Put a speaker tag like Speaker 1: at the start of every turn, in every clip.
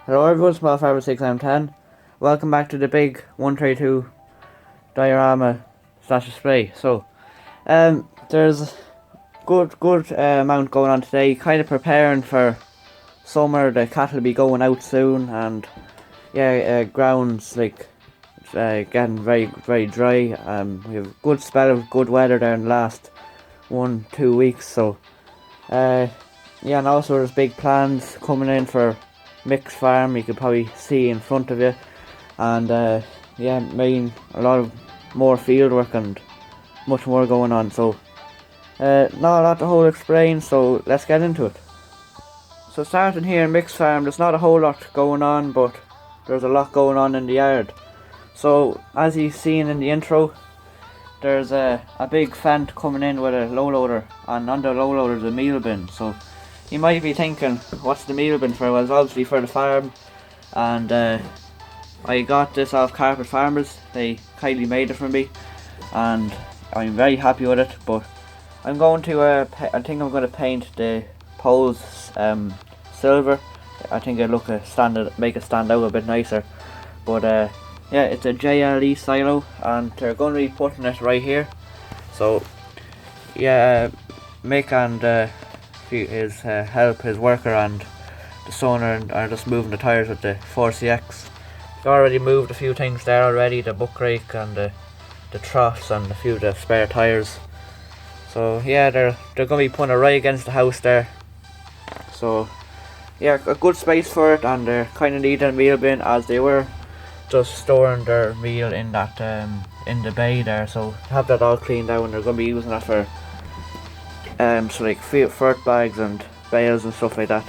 Speaker 1: Hello everyone, modelfarmer 6M10. Welcome back to the big 132 diorama slash display. So, there's good amount going on today. Kind of preparing for summer. The cattle will be going out soon, and yeah, grounds like getting very dry. We have a good spell of good weather there in the last 1-2 weeks. So, yeah, and also there's big plans coming in for Micks farm. You could probably see in front of you, and yeah, making a lot of more field work and much more going on. So not a lot to whole explain, so let's get into it. So starting here in Micks farm, there's not a whole lot going on, but there's a lot going on in the yard. So as you've seen in the intro, there's a big fent coming in with a low loader, and on the low loader is a meal bin. So you might be thinking, what's the meal bin for? Well, it's obviously for the farm, and I got this off Carpet Farmers. They kindly made it for me, and I'm very happy with it. But I'm going to, I think I'm going to paint the poles silver. I think it'll make it stand out a bit nicer. But yeah, it's a JLE silo, and they're going to be putting it right here. So yeah, Mick and his his worker and the son are just moving the tyres with the 4CX. They already moved a few things there already, the buck rake and the troughs and a few of the spare tyres. So yeah, they're going to be putting it right against the house there. So yeah, a good space for it, and they're kind of needing a meal bin, as they were just storing their meal in that in the bay there. So to have that all cleaned out, and they're going to be using that for so like fert bags and bales and stuff like that.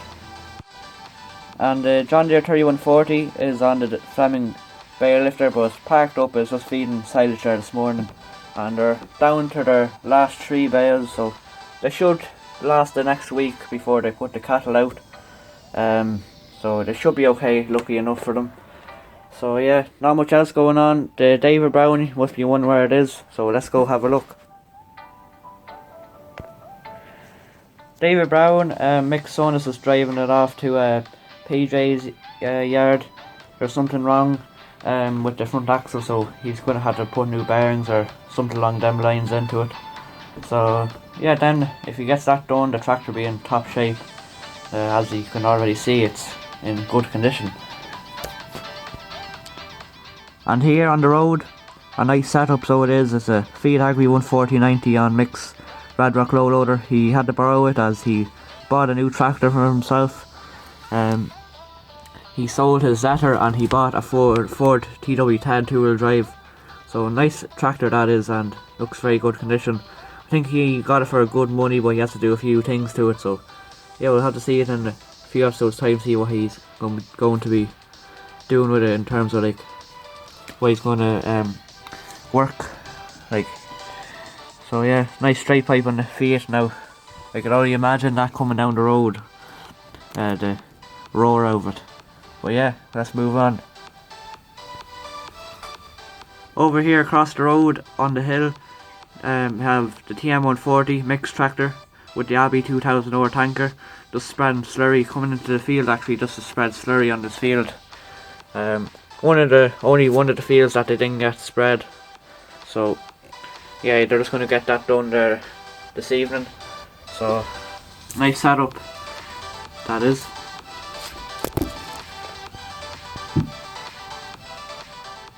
Speaker 1: And the John Deere 3140 is on the Fleming bale lifter, but it's parked up. It's just feeding silage there this morning, and they're down to their last 3 bales, so they should last the next week before they put the cattle out. So they should be okay, lucky enough for them. So yeah, not much else going on. The David Brown must be wondering where it is, so let's go have a look. David Brown, Mick's son is just driving it off to PJ's yard. There's something wrong with the front axle, so he's going to have to put new bearings or something along them lines into it. So yeah, then if he gets that done, the tractor will be in top shape. As you can already see, it's in good condition. And here on the road, a nice setup. So it is. It's a Fiat Agri 140/90 on Micks Radrock low loader. He had to borrow it as he bought a new tractor for himself. He sold his Zetter and he bought a Ford TW10 2-wheel drive. So nice tractor that is, and looks very good condition. I think he got it for good money, but he has to do a few things to it. So yeah, we'll have to see it in a few episodes time, see what he's going to be doing with it in terms of like what he's going to work like. So yeah, nice straight pipe on the Fiat now. I could already imagine that coming down the road, the roar of it. But yeah, let's move on. Over here across the road on the hill, have the TM140 mixed tractor with the Abbey 2000 over tanker, just spreading slurry, coming into the field actually just to spread slurry on this field. Only one of the fields that they didn't get spread. So yeah, they're just going to get that done there this evening. So nice setup that is.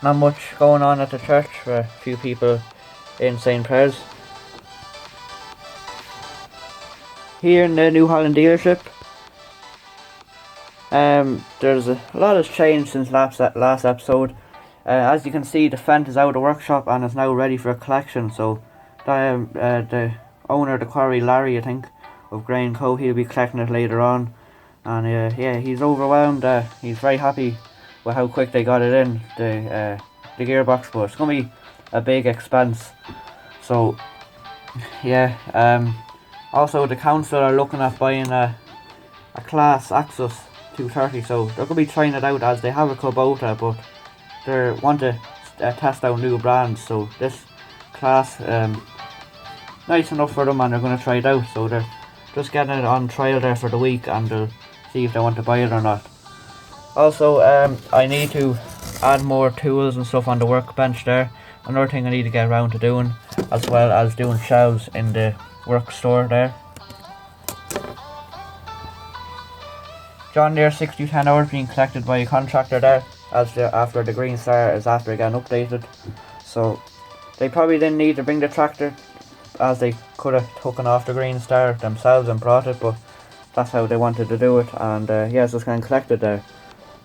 Speaker 1: Not much going on at the church, for a few people in saying prayers. Here in the New Holland dealership, there's a lot has changed since last episode. As you can see, the fent is out of the workshop and is now ready for collection. So the owner of the quarry, Larry, I think, of Grain Co, he'll be collecting it later on. And yeah, he's overwhelmed. He's very happy with how quick they got it in, the gearbox, but it's going to be a big expense. So yeah, also the council are looking at buying a Class Axis 230, so they're going to be trying it out as they have a Kubota, but they want to test out new brands. So this Class, nice enough for them, and they're going to try it out. So they're just getting it on trial there for the week, and they'll see if they want to buy it or not. Also, I need to add more tools and stuff on the workbench there. Another thing I need to get around to doing, as well as doing shelves in the work store there. John Deere 6010 hours being collected by a contractor there, after the Green Star is after getting updated. So they probably didn't need to bring the tractor, as they could have taken off the Green Star themselves and brought it, but that's how they wanted to do it, and yeah, it's just getting collected there.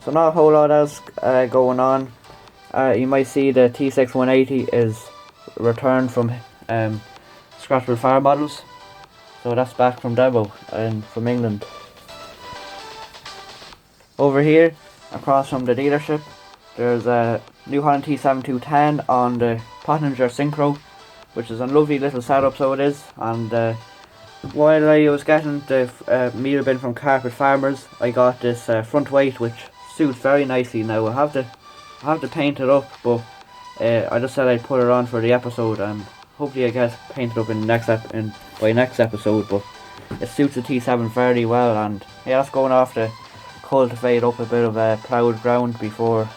Speaker 1: So not a whole lot else going on. You might see the T6 180 is returned from Scratchable Fire Models, so that's back from demo and from England. Over here, across from the dealership, there's a New Holland T7210 on the Pottinger Synchro, which is a lovely little setup, so it is. And while I was getting the meal bin from Carpet Farmers, I got this front weight, which suits very nicely. Now I have to paint it up, but I just said I'd put it on for the episode, and hopefully I get painted up in by next episode. But it suits the T7 very well, and yeah, that's going off to cultivate up a bit of ploughed ground before,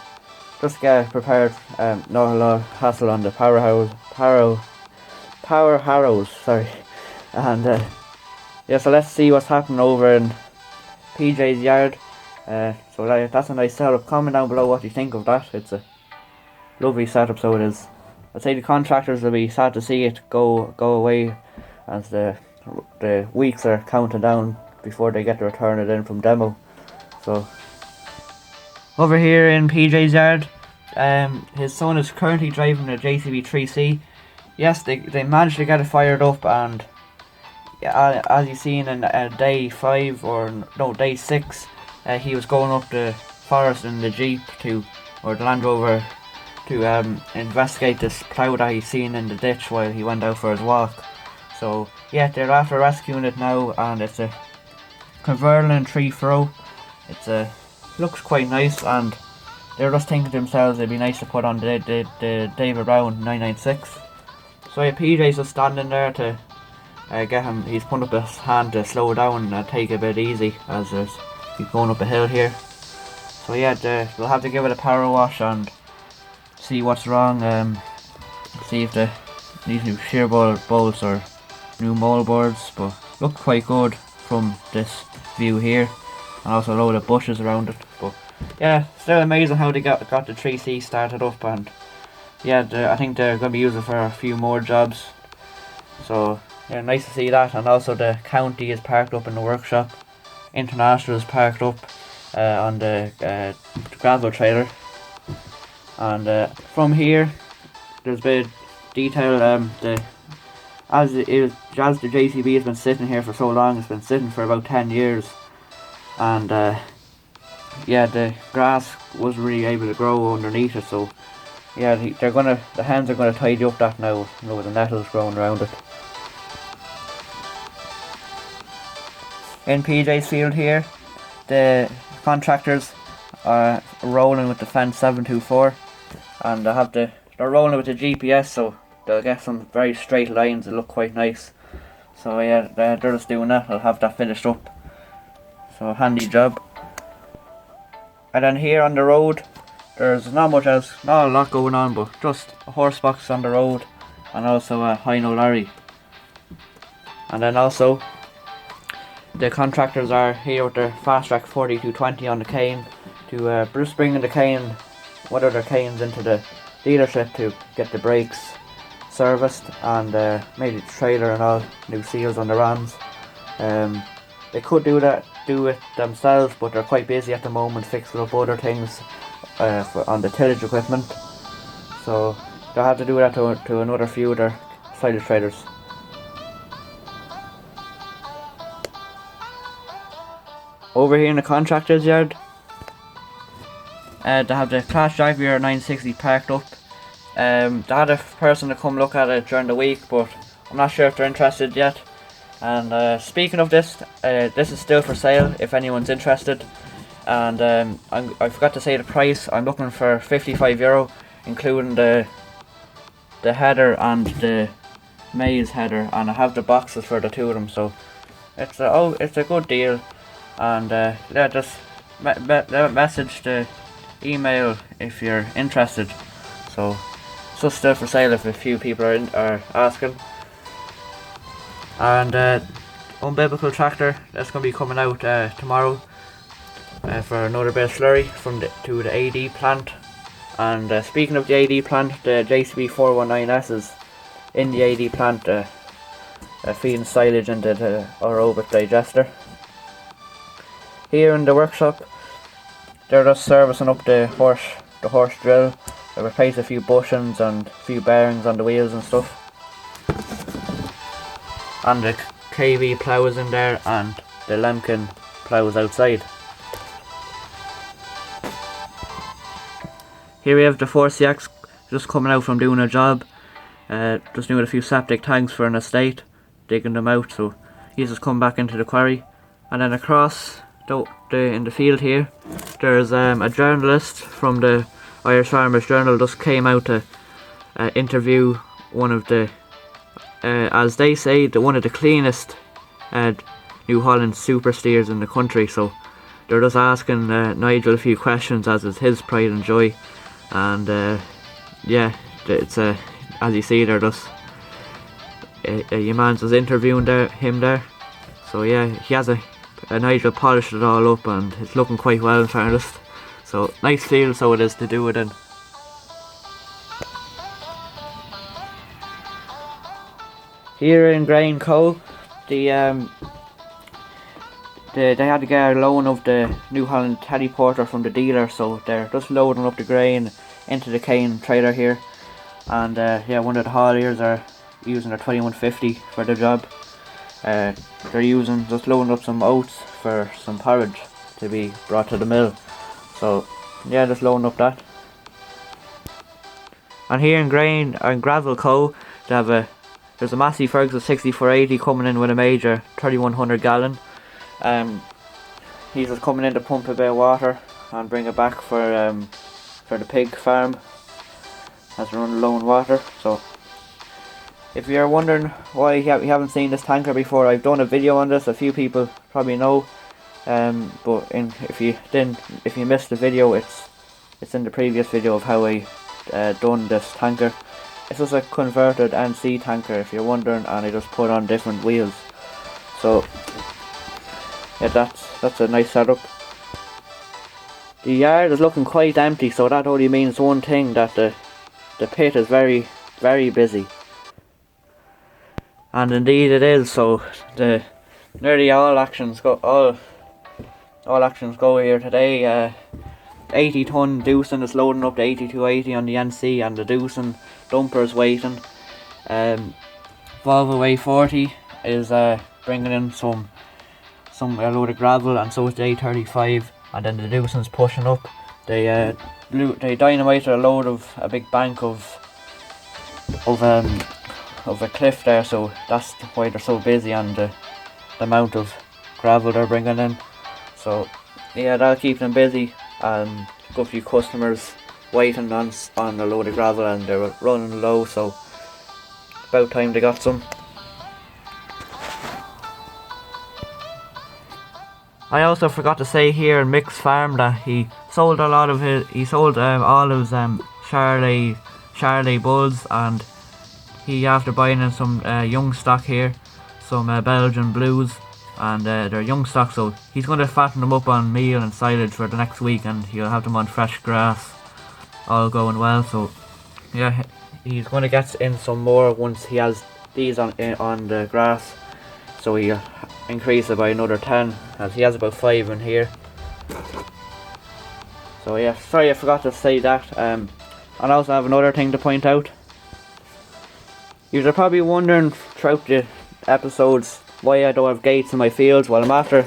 Speaker 1: just get prepared. Not a lot of hassle on the power harrows, sorry. And yeah, so let's see what's happening over in PJ's yard. So that's a nice setup. Comment down below what you think of that. It's a lovely setup, so it is. I'd say the contractors will be sad to see it go away, as the weeks are counting down before they get to return it in from demo. So over here in PJ's yard, his son is currently driving a JCB 3C. Yes, they managed to get it fired up, and as you've seen in day 5 or no day 6, he was going up the forest in the Jeep or the Land Rover to investigate this plough that he's seen in the ditch while he went out for his walk. So yeah, they're after rescuing it now, and it's a Converlin 3-furrow. It looks quite nice, and they're just thinking to themselves it'd be nice to put on the David Brown 996. So yeah, PJ's just standing there to get him. He's putting up his hand to slow down and take it a bit easy, as he's going up a hill here. So yeah, they'll have to give it a power wash and see what's wrong. See if they need new shear bolts or new mold boards, but look quite good from this view here. And also a load of bushes around it. But yeah, still amazing how they got the 3C started up, and yeah, I think they're going to be using it for a few more jobs. So yeah, nice to see that. And also the County is parked up in the workshop. International is parked up on the gravel trailer. And from here, there's a bit of detail. As the JCB has been sitting here for so long, it's been sitting for about 10 years. And yeah, the grass wasn't really able to grow underneath it, so yeah, the hens are gonna tidy up that now, with the nettles growing around it. In PJ's field here, the contractors are rolling with the fence 724, and they're rolling with the GPS, so they'll get some very straight lines that look quite nice. So yeah, they're just doing that. I'll have that finished up. So handy job. And then here on the road, there's not much else, not a lot going on, but just a horse box on the road, and also a Hino lorry. And then also the contractors are here with their Fast Track 4220 on the cane to just bringing the cane, one of their canes, into the dealership to get the brakes serviced, and maybe the trailer and all, new seals on the rams. They could do it themselves, but they're quite busy at the moment fixing up other things on the tillage equipment, so they'll have to do that to another few of their silage traders. Over here in the contractor's yard, they have the Class Jaguar 960 parked up. They had a person to come look at it during the week, but I'm not sure if they're interested yet. And speaking of this, this is still for sale if anyone's interested. And I forgot to say the price. I'm looking for €55, including the header and the maize header, and I have the boxes for the two of them. So it's a good deal. And yeah, just message the email if you're interested. So it's just still for sale if a few people are asking. And unbiblical tractor that's going to be coming out tomorrow for another bit of slurry to the AD plant. And speaking of the AD plant, the JCB 419S is in the AD plant feeding silage into the aerobic digester. Here in the workshop, they're just servicing up the horse drill. They replace a few bushings and a few bearings on the wheels and stuff. And the KV plough is in there, and the Lemkin plough is outside. Here we have the 4CX just coming out from doing a job. Just doing a few septic tanks for an estate, digging them out, so he's just come back into the quarry. And then across in the field here, there's a journalist from the Irish Farmers Journal just came out to interview one of the, as they say, one of the cleanest New Holland super steers in the country. So they're just asking Nigel a few questions, as is his pride and joy. And yeah, it's as you see, they're just your man's just interviewing him there. So yeah, he has a Nigel polished it all up, and it's looking quite well in fairness. So nice field, so it is to do it in. Here in Grain Co, they had to get a loan of the New Holland Teddy Porter from the dealer, so they're just loading up the grain into the cane trailer here. And yeah, one of the hauliers are using their 2150 for the job. They're just loading up some oats for some porridge to be brought to the mill. So yeah, just loading up that. And here in Grain and Gravel Co, they have there's a Massey Ferguson 6480 coming in with a major 3100 gallon. He's just coming in to pump a bit of water and bring it back for the pig farm as we're running low on water. So if you're wondering why you haven't seen this tanker before, I've done a video on this. A few people probably know, but if you missed the video, it's in the previous video of how I done this tanker. It's just a converted NC tanker, if you're wondering, and I just put on different wheels. So yeah, that's a nice setup. The yard is looking quite empty, so that only means one thing, that the pit is very, very busy. And indeed it is. So nearly all actions go here today. 80 ton Doosan is loading up the 8280 on the NC, and the Doosan dumper is waiting. Volvo A40 is bringing in a load of gravel, and so is the A35, and then the Doosan's pushing up. They dynamited a big bank of a cliff there, so that's why they're so busy, and the amount of gravel they're bringing in. So yeah, that'll keep them busy, and got a few customers waiting on a load of gravel, and they were running low, so about time they got some. I also forgot to say here in Micks farm that he sold all of his Charolais bulls, and he, after buying in some young stock here, some Belgian blues, and they're young stock, so he's going to fatten them up on meal and silage for the next week, and he'll have them on fresh grass, all going well. So yeah, he's going to get in some more once he has these on the grass, so he'll increase it by another 10, as he has about 5 in here. So yeah, sorry I forgot to say that. And I also have another thing to point out. You're probably wondering throughout the episodes why I don't have gates in my fields. Well, I'm after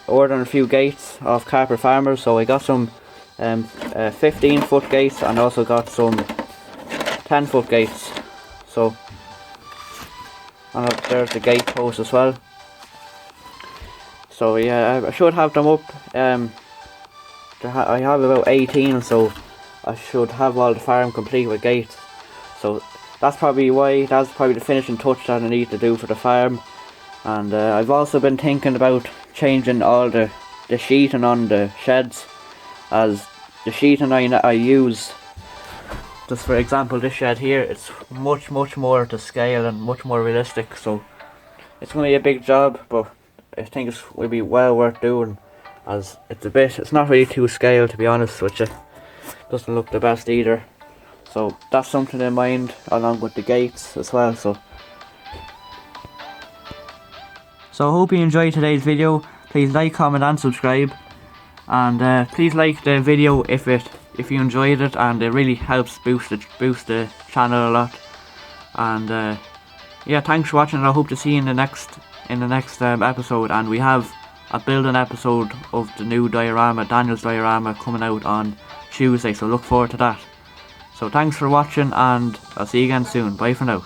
Speaker 1: ordering a few gates off Carper Farmers, so I got some 15 foot gates, and also got some 10 foot gates. So, and there's the gate post as well. So yeah, I should have them up. I have about 18, so I should have all the farm complete with gates. So that's probably the finishing touch that I need to do for the farm. And I've also been thinking about changing all the the sheeting on the sheds, as the sheeting I use, just for example this shed here, it's much more to scale and much more realistic, so it's going to be a big job, but I think it will be well worth doing, as it's not really to scale, to be honest with you. Doesn't look the best either, so that's something in mind, along with the gates as well. So I hope you enjoyed today's video. Please like, comment and subscribe, and please like the video if you enjoyed it, and it really helps boost the channel a lot. And yeah, thanks for watching, and I hope to see you in the next episode. And we have a building episode of the new diorama, Daniel's diorama, coming out on Tuesday, so look forward to that. So thanks for watching, and I'll see you again soon. Bye for now.